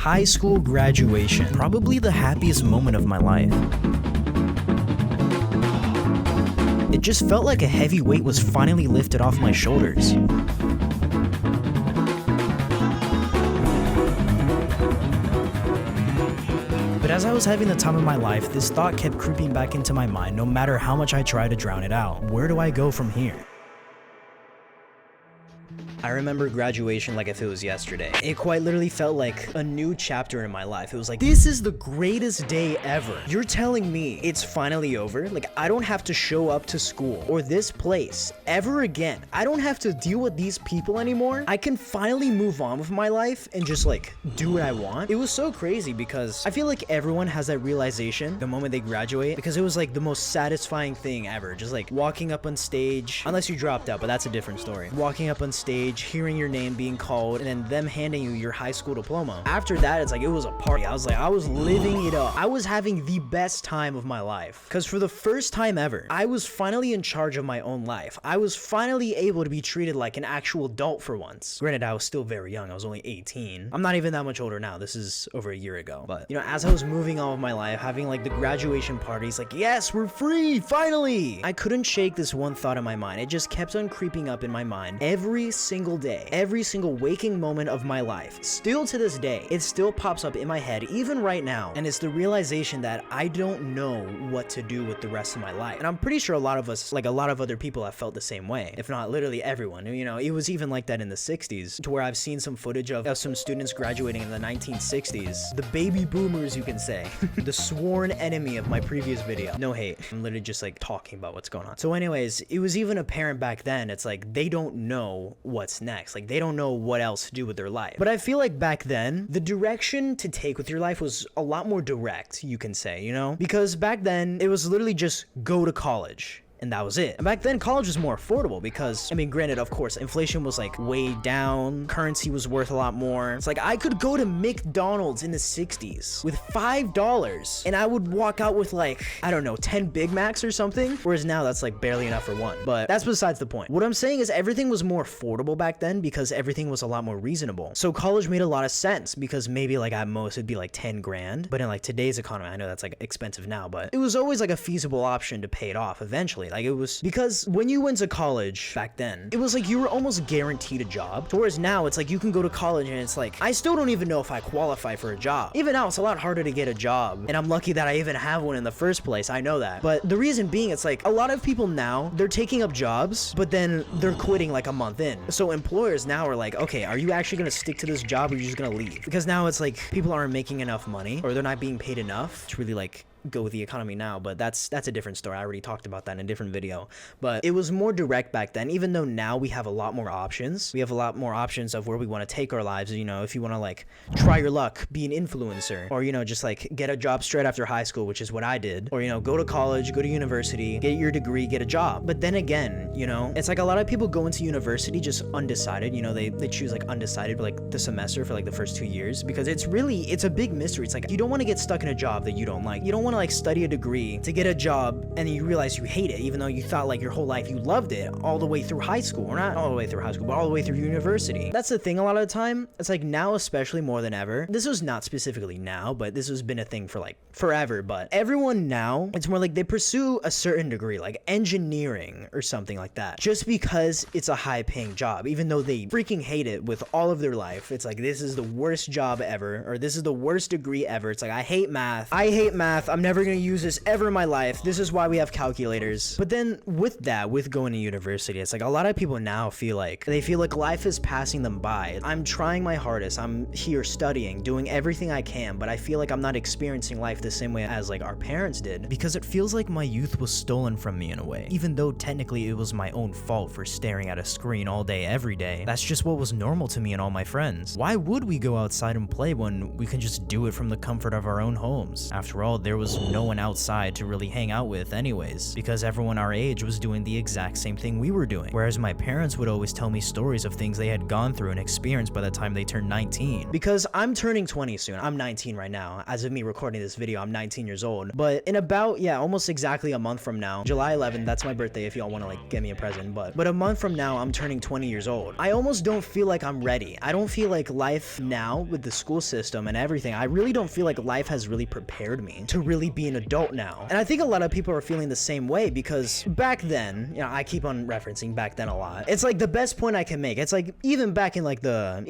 High school graduation, probably the happiest moment of my life. It just felt like a heavy weight was finally lifted off my shoulders. But as I was having the time of my life, this thought kept creeping back into my mind no matter how much I tried to drown it out. Where do I go from here? I remember graduation like if it was yesterday. It quite literally felt like a new chapter in my life. It was like, this is the greatest day ever. You're telling me it's finally over? Like, I don't have to show up to school or this place ever again. I don't have to deal with these people anymore. I can finally move on with my life and just like do what I want. It was so crazy because I feel like everyone has that realization the moment they graduate, because it was like the most satisfying thing ever. Just like walking up on stage, unless you dropped out, but that's a different story. Walking up on stage, hearing your name being called, and then them handing you your high school diploma. After that, it's like it was a party. I was living it up. I was having the best time of my life, because for the first time ever, I was finally in charge of my own life. I was finally able to be treated like an actual adult for once. Granted, I was still very young. I was only 18. I'm not even that much older now. This is over a year ago. But you know, as I was moving on with my life, having like the graduation parties, like, yes, we're free, finally. I couldn't shake this one thought in my mind. It just kept on creeping up in my mind every single day, every single waking moment of my life. Still to this day, it still pops up in my head, even right now. And it's the realization that I don't know what to do with the rest of my life. And I'm pretty sure a lot of us, like a lot of other people, have felt the same way. If not literally everyone. You know, it was even like that in the 60s, to where I've seen some footage of some students graduating in the 1960s. The baby boomers, you can say. The sworn enemy of my previous video. No hate. I'm literally just like talking about what's going on. So anyways, it was even apparent back then. It's like they don't know what's next. Like, they don't know what else to do with their life. But I feel like back then, the direction to take with your life was a lot more direct, you can say, you know? Because back then, it was literally just go to college. And that was it. And back then, college was more affordable because, I mean, granted, of course, inflation was like way down. Currency was worth a lot more. It's like I could go to McDonald's in the 60s with $5 and I would walk out with like, I don't know, 10 Big Macs or something. Whereas now that's like barely enough for one. But that's besides the point. What I'm saying is everything was more affordable back then because everything was a lot more reasonable. So college made a lot of sense because maybe like at most it'd be like 10 grand. But in like today's economy, I know that's like expensive now, but it was always like a feasible option to pay it off eventually. Like it was because when you went to college back then, it was like you were almost guaranteed a job. Whereas now it's like you can go to college and it's like, I still don't even know if I qualify for a job. Even now it's a lot harder to get a job. And I'm lucky that I even have one in the first place. I know that. But the reason being, it's like a lot of people now, they're taking up jobs, but then they're quitting like a month in. So employers now are like, okay, are you actually going to stick to this job or are you just going to leave? Because now it's like people aren't making enough money or they're not being paid enough to really like go with the economy now, but that's a different story. I already talked about that in a different video. But it was more direct back then, even though now we have a lot more options. We have a lot more options of where we want to take our lives. You know, if you want to like try your luck, be an influencer, or, you know, just like get a job straight after high school, which is what I did, or, you know, go to college, go to university, get your degree, get a job. But then again, you know, it's like a lot of people go into university just undecided. You know, they choose like undecided for like the semester for like the first 2 years, because it's a big mystery. It's like you don't want to get stuck in a job that you don't like. You don't want to like study a degree to get a job and then you realize you hate it, even though you thought like your whole life you loved it all the way through high school, or not all the way through high school, but all the way through university. That's the thing. A lot of the time, it's like now, especially more than ever, this was not specifically now, but this has been a thing for like forever. But everyone now, it's more like they pursue a certain degree, like engineering or something like that, just because it's a high paying job, even though they freaking hate it with all of their life. It's like, this is the worst job ever, or this is the worst degree ever. It's like, I hate math. I'm never gonna use this ever in my life. This is why we have calculators. But then with going to university, it's like a lot of people now feel like life is passing them by. I'm trying my hardest. I'm here studying, doing everything I can, but I feel like I'm not experiencing life the same way as like our parents did, because it feels like my youth was stolen from me in a way, even though technically it was my own fault for staring at a screen all day every day. That's just what was normal to me and all my friends. Why would we go outside and play when we can just do it from the comfort of our own homes? After all, there was was no one outside to really hang out with anyways, because everyone our age was doing the exact same thing we were doing. Whereas my parents would always tell me stories of things they had gone through and experienced by the time they turned 19. Because I'm turning 20 soon. I'm 19 right now. As of me recording this video, I'm 19 years old. But in about, yeah, almost exactly a month from now, July 11th, that's my birthday if y'all want to like get me a present, but a month from now, I'm turning 20 years old. I almost don't feel like I'm ready. I don't feel like life now with the school system and everything, I really don't feel like life has really prepared me to really be an adult now. And I think a lot of people are feeling the same way, because back then, you know, I keep on referencing back then a lot. It's like the best point I can make. It's like even back in like the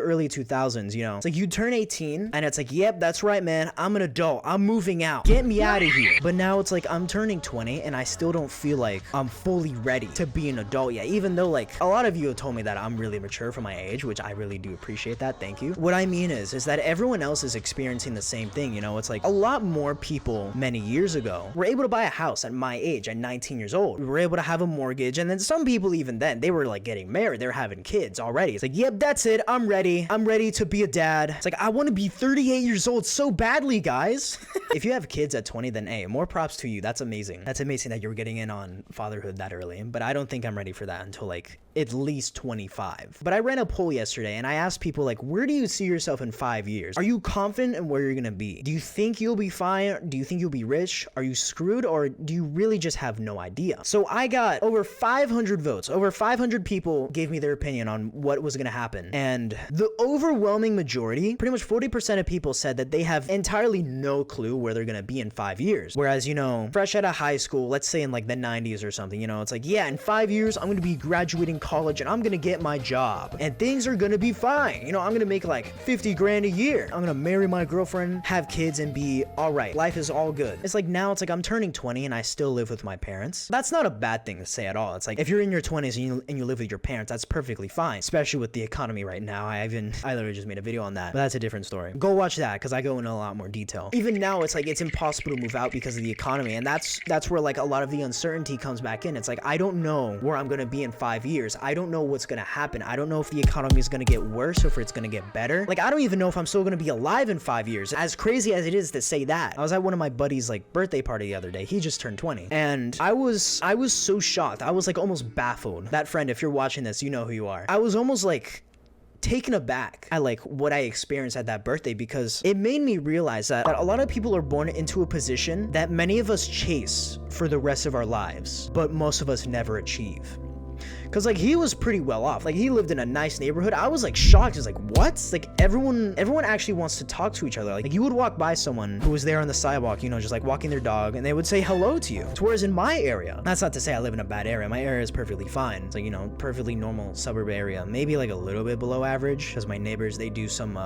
early 2000s, you know, it's like you turn 18 and it's like, yep, that's right, man. I'm an adult. I'm moving out. Get me out of here. But now it's like I'm turning 20 and I still don't feel like I'm fully ready to be an adult yet, even though like a lot of you have told me that I'm really mature for my age, which I really do appreciate that. Thank you. What I mean is that everyone else is experiencing the same thing. You know, it's like a lot more people many years ago were able to buy a house at my age, at 19 years old. We were able to have a mortgage, and then some people even then, they were like getting married. They're having kids already. It's like, yep, that's it. I'm ready. I'm ready to be a dad. It's like, I want to be 38 years old so badly, guys. If you have kids at 20, then hey, more props to you. That's amazing. That's amazing that you're getting in on fatherhood that early. But I don't think I'm ready for that until like at least 25. But I ran a poll yesterday and I asked people like, where do you see yourself in 5 years? Are you confident in where you're gonna be? Do you think you'll be fine? Do you think you'll be rich? Are you screwed? Or do you really just have no idea? So I got over 500 votes. Over 500 people gave me their opinion on what was gonna happen. And the overwhelming majority, pretty much 40% of people said that they have entirely no clue where they're gonna be in 5 years. Whereas, you know, fresh out of high school, let's say in like the 90s or something, you know, it's like, yeah, in 5 years, I'm gonna be graduating college and I'm gonna get my job and things are gonna be fine. You know, I'm gonna make like 50 grand a year. I'm gonna marry my girlfriend, have kids, and be all right. Life is all good. It's like now it's like I'm turning 20 and I still live with my parents. That's not a bad thing to say at all. It's like if you're in your 20s and you live with your parents, that's perfectly fine, especially with the economy right now. I literally just made a video on that, but that's a different story. Go watch that because I go into a lot more detail. Even now, it's like it's impossible to move out because of the economy, and that's where like a lot of the uncertainty comes back in. It's like I don't know where I'm gonna be in 5 years. I don't know what's gonna happen. I don't know if the economy is gonna get worse or if it's gonna get better. Like I don't even know if I'm still gonna be alive in 5 years. As crazy as it is to say that, I was at one of my buddies' like birthday party the other day. He just turned 20, and I was so shocked. I was like almost baffled. That friend, if you're watching this, you know who you are. I was almost like taken aback at like what I experienced at that birthday, because it made me realize that a lot of people are born into a position that many of us chase for the rest of our lives, but most of us never achieve. Cause like he was pretty well off. Like he lived in a nice neighborhood. I was like shocked. It's like, what? Like everyone actually wants to talk to each other. Like you would walk by someone who was there on the sidewalk, you know, just like walking their dog, and they would say hello to you. Whereas in my area, that's not to say I live in a bad area. My area is perfectly fine. It's like, you know, perfectly normal suburb area. Maybe like a little bit below average, because my neighbors, they do some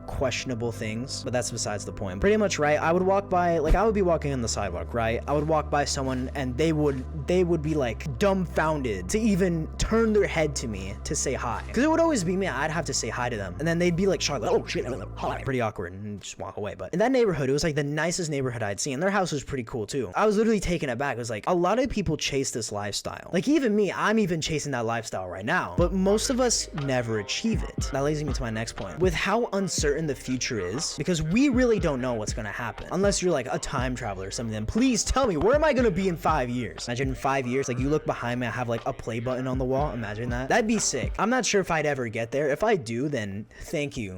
questionable things, but that's besides the point. Pretty much, right? I would walk by, like I would be walking on the sidewalk, right? I would walk by someone and they would be like dumbfounded to even turn their head to me to say hi. Because it would always be me. I'd have to say hi to them. And then they'd be like shocked, like, oh shit, hi. Pretty awkward, and just walk away. But in that neighborhood, it was like the nicest neighborhood I'd seen. Their house was pretty cool too. I was literally taken aback. It was like a lot of people chase this lifestyle. Like even me, I'm even chasing that lifestyle right now. But most of us never achieve it. That leads me to my next point. With how uncertain the future is, because we really don't know what's gonna happen. Unless you're like a time traveler or something, then please tell me, where am I gonna be in 5 years? Imagine in 5 years, like you look behind me, I have like a play button on the wall. Imagine that. That'd be sick. I'm not sure if I'd ever get there. If I do, then thank you.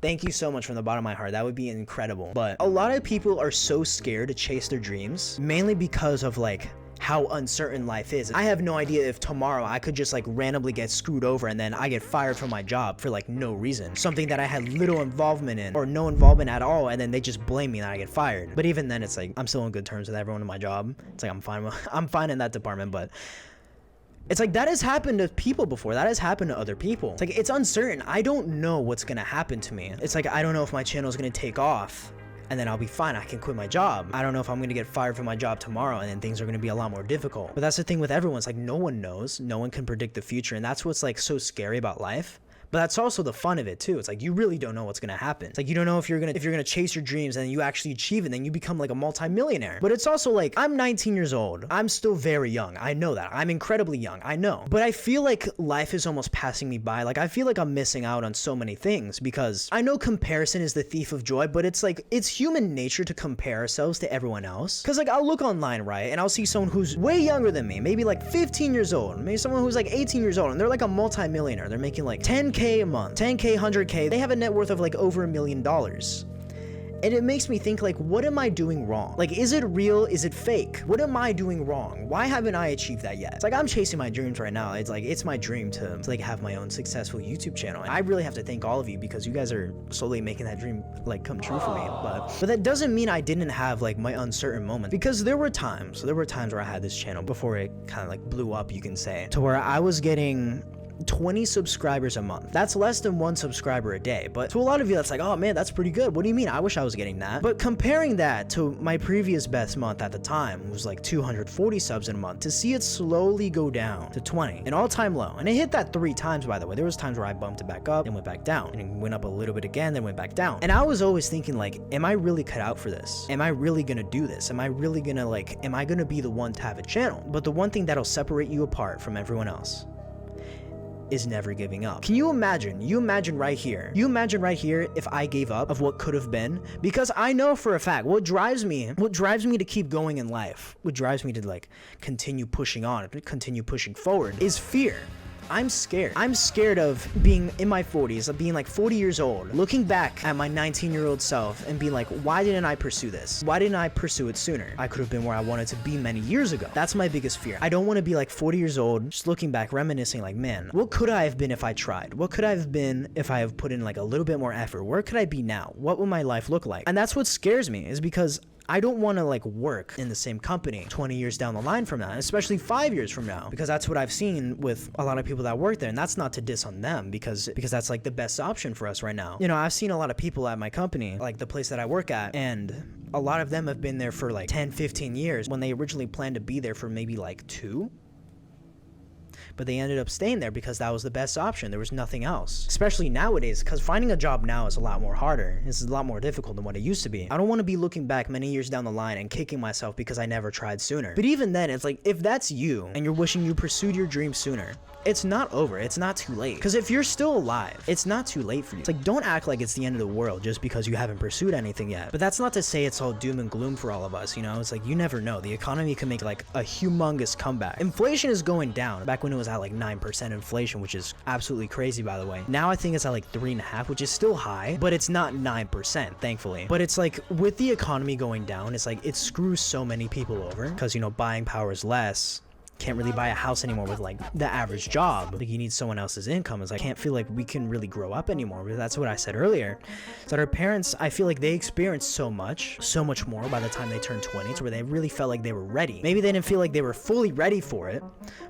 Thank you so much from the bottom of my heart. That would be incredible. But a lot of people are so scared to chase their dreams, mainly because of like how uncertain life is. I have no idea if tomorrow I could just like randomly get screwed over and then I get fired from my job for like no reason. Something that I had little involvement in or no involvement at all, and then they just blame me and I get fired. But even then, it's like I'm still on good terms with everyone in my job. It's like I'm fine in that department, but it's like that has happened to people before. That has happened to other people. It's like it's uncertain. I don't know what's gonna happen to me. It's like I don't know if my channel is gonna take off and then I'll be fine. I can quit my job. I don't know if I'm gonna get fired from my job tomorrow and then things are gonna be a lot more difficult. But that's the thing with everyone. It's like no one knows. No one can predict the future, and that's what's like so scary about life. But that's also the fun of it too. It's like you really don't know what's gonna happen. It's like you don't know if you're gonna chase your dreams and you actually achieve it, and then you become like a multi-millionaire. But it's also like, I'm 19 years old. I'm still very young. I know that. I'm incredibly young. I know. But I feel like life is almost passing me by. Like I feel like I'm missing out on so many things, because I know comparison is the thief of joy, but it's like, it's human nature to compare ourselves to everyone else. Cause like I'll look online, right, and I'll see someone who's way younger than me, maybe like 15 years old, maybe someone who's like 18 years old, and they're like a multi-millionaire. They're making like 10K a month, 10K, 100K. They have a net worth of like over $1 million. And it makes me think, like, what am I doing wrong? Like, is it real? Is it fake? What am I doing wrong? Why haven't I achieved that yet? It's like, I'm chasing my dreams right now. It's like, it's my dream to like have my own successful YouTube channel. And I really have to thank all of you, because you guys are slowly making that dream like come true for me. But that doesn't mean I didn't have like my uncertain moments, because there were times where I had this channel before it kind of like blew up, you can say, to where I was getting 20 subscribers a month. That's less than 1 subscriber a day. But to a lot of you, that's like, oh man, that's pretty good. What do you mean? I wish I was getting that. But comparing that to my previous best month at the time was like 240 subs in a month, to see it slowly go down to 20, an all-time low. And it hit that 3 times, by the way. There was times where I bumped it back up and went back down, and it went up a little bit again, then went back down. And I was always thinking, like, am I really cut out for this? Am I really gonna do this? Am I really gonna am I gonna be the one to have a channel? But the one thing that'll separate you apart from everyone else is never giving up. Can you imagine? You imagine right here if I gave up of what could have been? Because I know for a fact what drives me to keep going in life, what drives me to like continue pushing on, continue pushing forward, is fear. I'm scared. I'm scared of being in my 40s, of being like 40 years old, looking back at my 19-year-old self and being like, why didn't I pursue this? Why didn't I pursue it sooner? I could have been where I wanted to be many years ago. That's my biggest fear. I don't want to be like 40 years old, just looking back, reminiscing like, man, what could I have been if I tried? What could I have been if I have put in like a little bit more effort? Where could I be now? What would my life look like? And that's what scares me, is because I don't want to like work in the same company 20 years down the line from now, and especially 5 years from now, because that's what I've seen with a lot of people that work there. And that's not to diss on them, because that's like the best option for us right now. You know, I've seen a lot of people at my company, like the place that I work at, and a lot of them have been there for like 10, 15 years when they originally planned to be there for maybe like 2. But they ended up staying there because that was the best option. There was nothing else. Especially nowadays, because finding a job now is a lot more harder. It's a lot more difficult than what it used to be. I don't want to be looking back many years down the line and kicking myself because I never tried sooner. But even then, it's like, if that's you and you're wishing you pursued your dream sooner, it's not over. It's not too late. Because if you're still alive, it's not too late for you. It's like, don't act like it's the end of the world just because you haven't pursued anything yet. But that's not to say it's all doom and gloom for all of us, you know? It's like, you never know. The economy can make like a humongous comeback. Inflation is going down. Back when it was at like 9% inflation, which is absolutely crazy, by the way. Now I think it's at like 3.5%, which is still high, but it's not 9%, thankfully. But it's like, with the economy going down, it's like, it screws so many people over, because, you know, buying power is less. Can't really buy a house anymore with like the average job. Like, you need someone else's income. It's like, I can't feel like we can really grow up anymore. But that's what I said earlier. So that our parents, I feel like they experienced so much more by the time they turned 20, to where they really felt like they were ready. Maybe they didn't feel like they were fully ready for it,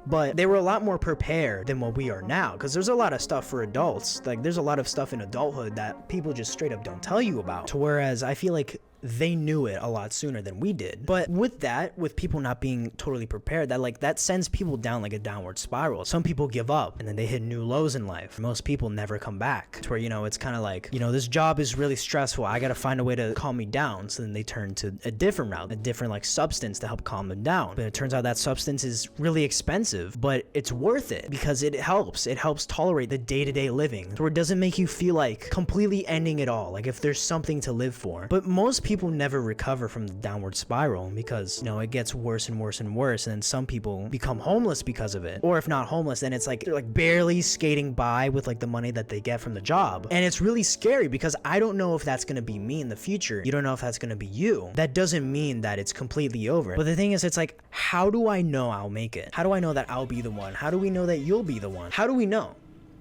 but they were a lot more prepared than what we are now. Because there's a lot of stuff for adults. Like, there's a lot of stuff in adulthood that people just straight up don't tell you about. To whereas I feel like they knew it a lot sooner than we did. But with that, with people not being totally prepared, that sends people down like a downward spiral. Some people give up and then they hit new lows in life. Most people never come back, to where, you know, it's kind of like, you know, this job is really stressful. I got to find a way to calm me down. So then they turn to a different route, a different like substance to help calm them down. But it turns out that substance is really expensive, but it's worth it because it helps tolerate the day-to-day living, to where it doesn't make you feel like completely ending it all. Like, if there's something to live for. But most people never recover from the downward spiral, because, you know, it gets worse and worse and worse, and then some people become homeless because of it. Or if not homeless, then it's like they're like barely skating by with like the money that they get from the job. And it's really scary, because I don't know if that's gonna be me in the future. You don't know if that's gonna be you. That doesn't mean that it's completely over. But the thing is, it's like, how do I know I'll make it? How do I know that I'll be the one? How do we know that you'll be the one? How do we know?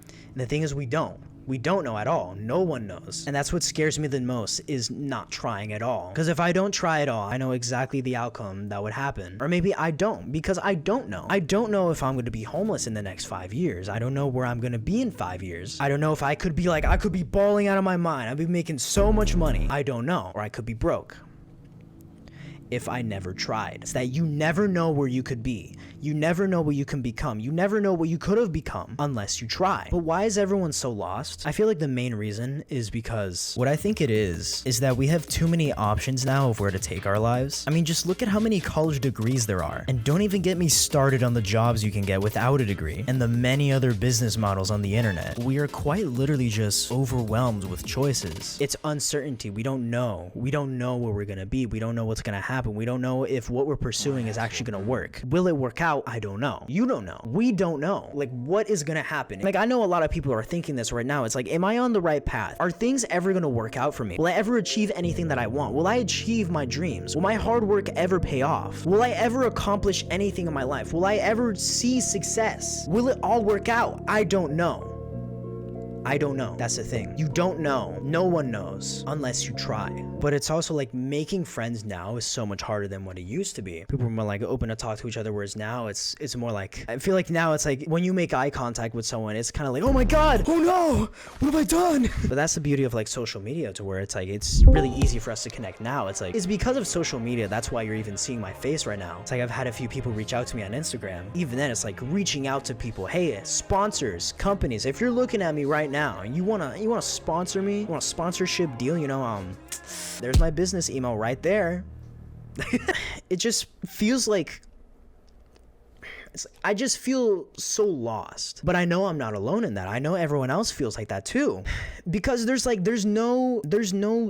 And the thing is, we don't. We don't know at all. No one knows. And that's what scares me the most, is not trying at all. Because if I don't try at all, I know exactly the outcome that would happen. Or maybe I don't, because I don't know. I don't know if I'm going to be homeless in the next 5 years. I don't know where I'm going to be in 5 years. I don't know if I could be balling out of my mind. I'd be making so much money. I don't know. Or I could be broke. if I never tried. It's that you never know where you could be. You never know what you can become. You never know what you could have become unless you try. But why is everyone so lost? I feel like the main reason is because what I think it is that we have too many options now of where to take our lives. I mean, just look at how many college degrees there are. And don't even get me started on the jobs you can get without a degree and the many other business models on the internet. We are quite literally just overwhelmed with choices. It's uncertainty. We don't know. We don't know where we're gonna be. We don't know what's gonna happen. We don't know if what we're pursuing is actually gonna work. Will it work out? I don't know. You don't know. We don't know. Like, what is gonna happen? Like, I know a lot of people are thinking this right now. It's like, am I on the right path? Are things ever gonna work out for me? Will I ever achieve anything that I want? Will I achieve my dreams? Will my hard work ever pay off? Will I ever accomplish anything in my life? Will I ever see success? Will it all work out? I don't know. I don't know. That's the thing. You don't know. No one knows unless you try. But it's also like making friends now is so much harder than what it used to be. People are more like open to talk to each other, whereas now it's more like, I feel like now it's like when you make eye contact with someone, it's kind of like, oh my God, oh no, what have I done? But that's the beauty of like social media, to where it's like, it's really easy for us to connect now. It's like, it's because of social media. That's why you're even seeing my face right now. It's like, I've had a few people reach out to me on Instagram. Even then, it's like reaching out to people. Hey, sponsors, companies, if you're looking at me right now and you wanna sponsor me, you want a sponsorship deal, you know, there's my business email right there. It just feels like I just feel so lost. But I know I'm not alone in that. I know everyone else feels like that too. Because there's no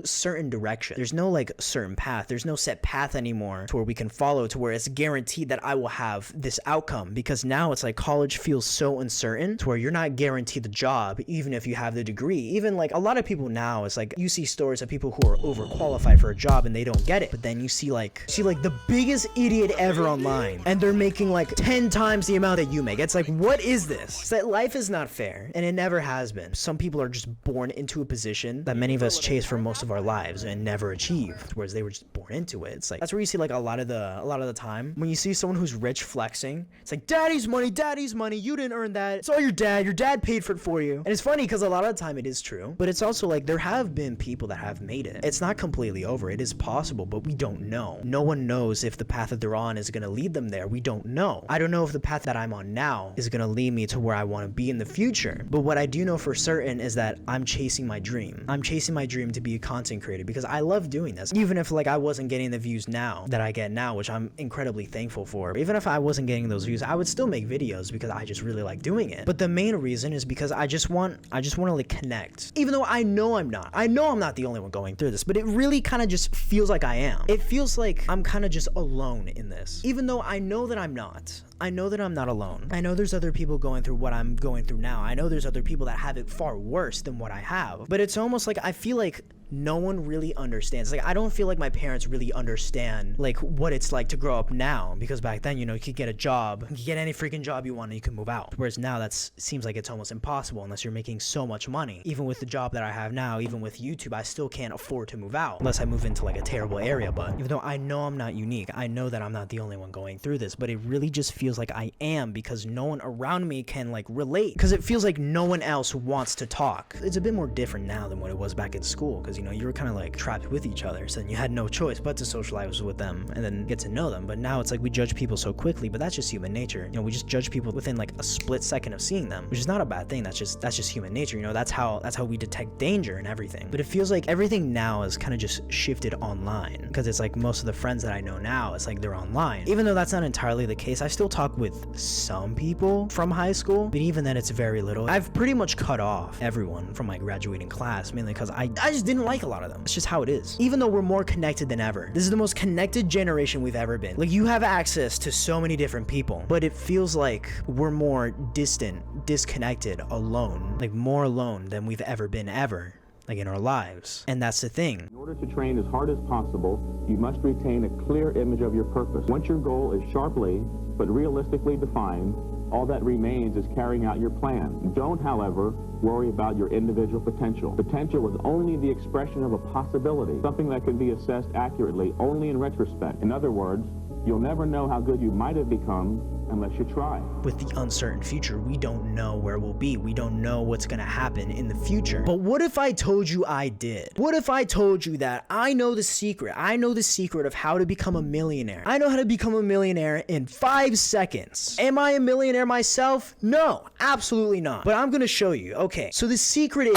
certain direction. There's no like certain path. There's no set path anymore to where we can follow, to where it's guaranteed that I will have this outcome. Because now it's like college feels so uncertain to where you're not guaranteed the job even if you have the degree. Even like a lot of people now, it's like you see stories of people who are overqualified for a job and they don't get it. But then you see like the biggest idiot ever online and they're making like 10 times the amount that you make. It's like, what is this? It's that life is not fair, and it never has been. Some people are just born into a position that many of us chase for most of our lives and never achieved, whereas they were just born into it. It's like, that's where you see like a lot of the time when you see someone who's rich flexing, it's like, daddy's money, you didn't earn that, it's all your dad paid for it for you. And it's funny because a lot of the time it is true, but it's also like there have been people that have made it. It's not completely over. It is possible, but we don't know. No one knows if the path that they're on is going to lead them there. We don't know. I don't know if the path that I'm on now is going to lead me to where I want to be in the future. But what I do know for certain is that I'm chasing my dream. I'm chasing my dream to be a content creator because I love doing this. Even if like I wasn't getting the views now that I get now, which I'm incredibly thankful for. Even if I wasn't getting those views, I would still make videos because I just really like doing it. But the main reason is because I just want to like connect. Even though I know I'm not. I know I'm not the only one going through this, but it really kind of just feels like I am. It feels like I'm kind of just alone in this. Even though I know that I'm not. I know that I'm not alone. I know there's other people going through what I'm going through now. I know there's other people that have it far worse than what I have. But it's almost like I feel like no one really understands. Like, I don't feel like my parents really understand like what it's like to grow up now, because back then, you know, you could get a job, you could get any freaking job you want and you can move out. Whereas now seems like it's almost impossible unless you're making so much money. Even with the job that I have now, even with YouTube, I still can't afford to move out unless I move into like a terrible area. But even though I know I'm not unique, I know that I'm not the only one going through this, but it really just feels like I am, because no one around me can like relate, because it feels like no one else wants to talk. It's a bit more different now than what it was back in school, because you know, you were kind of like trapped with each other, so then you had no choice but to socialize with them and then get to know them. But now it's like we judge people so quickly, but that's just human nature. You know, we just judge people within like a split second of seeing them, which is not a bad thing. That's just human nature. You know, that's how we detect danger and everything. But it feels like everything now is kind of just shifted online, because it's like most of the friends that I know now, it's like they're online. Even though that's not entirely the case, I still talk with some people from high school, but even then it's very little. I've pretty much cut off everyone from my graduating class, mainly because I just didn't like a lot of them. It's just how it is. Even though we're more connected than ever, this is the most connected generation we've ever been. Like, you have access to so many different people, but it feels like we're more distant, disconnected, alone, like more alone than we've ever been ever, like in our lives. And that's the thing. In order to train as hard as possible, you must retain a clear image of your purpose. Once your goal is sharply but realistically defined, all that remains is carrying out your plan. Don't, however, worry about your individual potential. Potential is only the expression of a possibility, something that can be assessed accurately only in retrospect. In other words, You'll never know how good you might have become unless you try. With the uncertain future, we don't know where we'll be. We don't know what's gonna happen in the future. But what if I told you I did? What if I told you that I know the secret? I know the secret of how to become a millionaire. I know how to become a millionaire in 5 seconds. Am I a millionaire myself? No, absolutely not. But I'm gonna show you. Okay, so the secret is